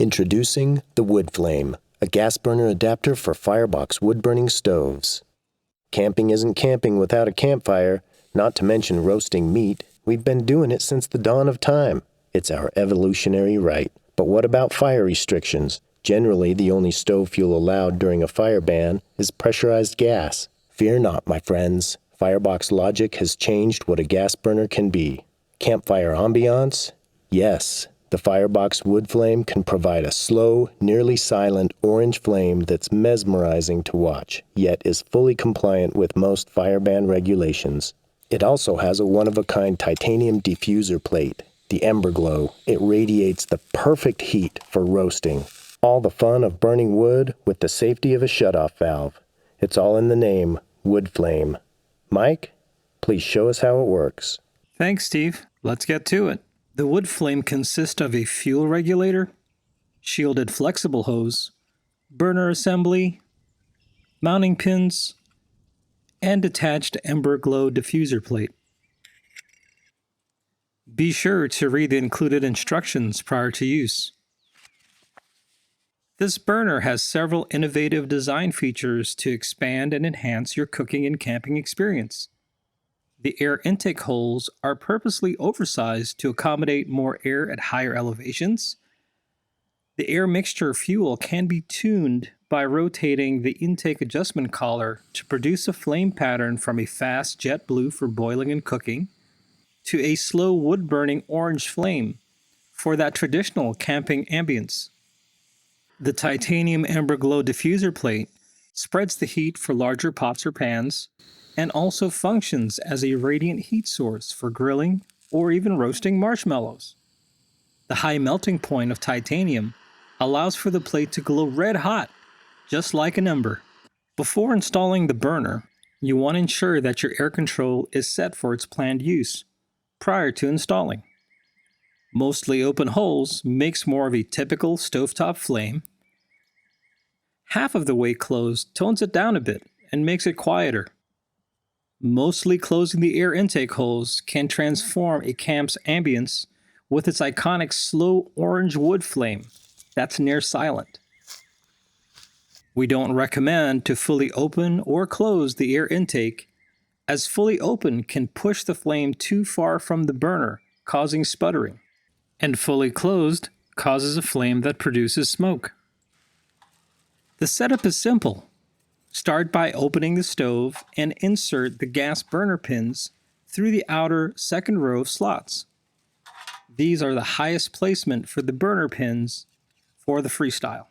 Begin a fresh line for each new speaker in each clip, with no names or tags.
Introducing the Wood Flame, a gas burner adapter for Firebox wood-burning stoves. Camping isn't camping without a campfire, not to mention roasting meat. We've been doing it since the dawn of time. It's our evolutionary right. But what about fire restrictions? Generally, the only stove fuel allowed during a fire ban is pressurized gas. Fear not, my friends. Firebox logic has changed what a gas burner can be. Campfire ambiance? Yes. The Firebox wood flame can provide a slow, nearly silent orange flame that's mesmerizing to watch, yet is fully compliant with most fire ban regulations. It also has a one-of-a-kind titanium diffuser plate, the Emberglow. It radiates the perfect heat for roasting. All the fun of burning wood with the safety of a shutoff valve. It's all in the name, Wood Flame. Mike, please show us how it works.
Thanks, Steve. Let's get to it. The wood flame consists of a fuel regulator, shielded flexible hose, burner assembly, mounting pins, and attached Emberglow Diffuser Plate. Be sure to read the included instructions prior to use. This burner has several innovative design features to expand and enhance your cooking and camping experience. The air intake holes are purposely oversized to accommodate more air at higher elevations. The air mixture fuel can be tuned by rotating the intake adjustment collar to produce a flame pattern from a fast jet blue for boiling and cooking to a slow wood-burning orange flame for that traditional camping ambience. The titanium Emberglow Diffuser Plate spreads the heat for larger pots or pans and also functions as a radiant heat source for grilling or even roasting marshmallows. The high melting point of titanium allows for the plate to glow red hot, just like an ember. Before installing the burner, you want to ensure that your air control is set for its planned use prior to installing. Mostly open holes makes more of a typical stovetop flame. Half of the way closed tones it down a bit and makes it quieter. Mostly closing the air intake holes can transform a camp's ambience with its iconic slow orange wood flame that's near silent. We don't recommend to fully open or close the air intake, as fully open can push the flame too far from the burner, causing sputtering, and fully closed causes a flame that produces smoke. The setup is simple. Start by opening the stove and insert the gas burner pins through the outer second row of slots. These are the highest placement for the burner pins for the Freestyle.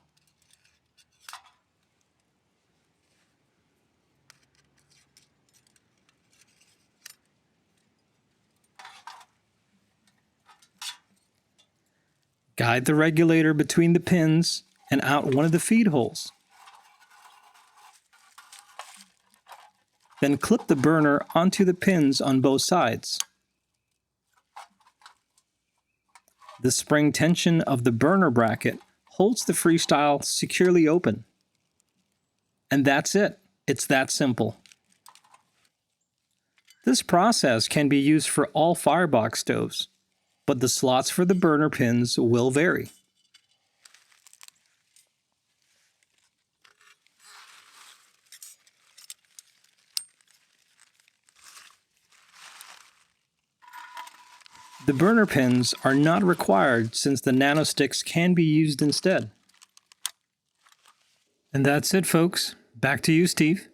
Guide the regulator between the pins and out one of the feed holes. Then clip the burner onto the pins on both sides. The spring tension of the burner bracket holds the Freestyle securely open. And that's it. It's that simple. This process can be used for all Firebox stoves, but the slots for the burner pins will vary. The burner pins are not required since the Nano sticks can be used instead. And that's it, folks. Back to you, Steve.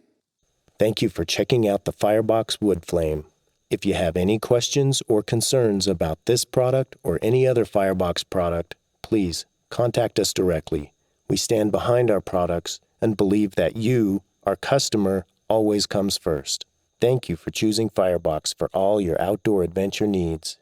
Thank you for checking out the Firebox Wood Flame. If you have any questions or concerns about this product or any other Firebox product, please contact us directly. We stand behind our products and believe that you, our customer, always comes first. Thank you for choosing Firebox for all your outdoor adventure needs.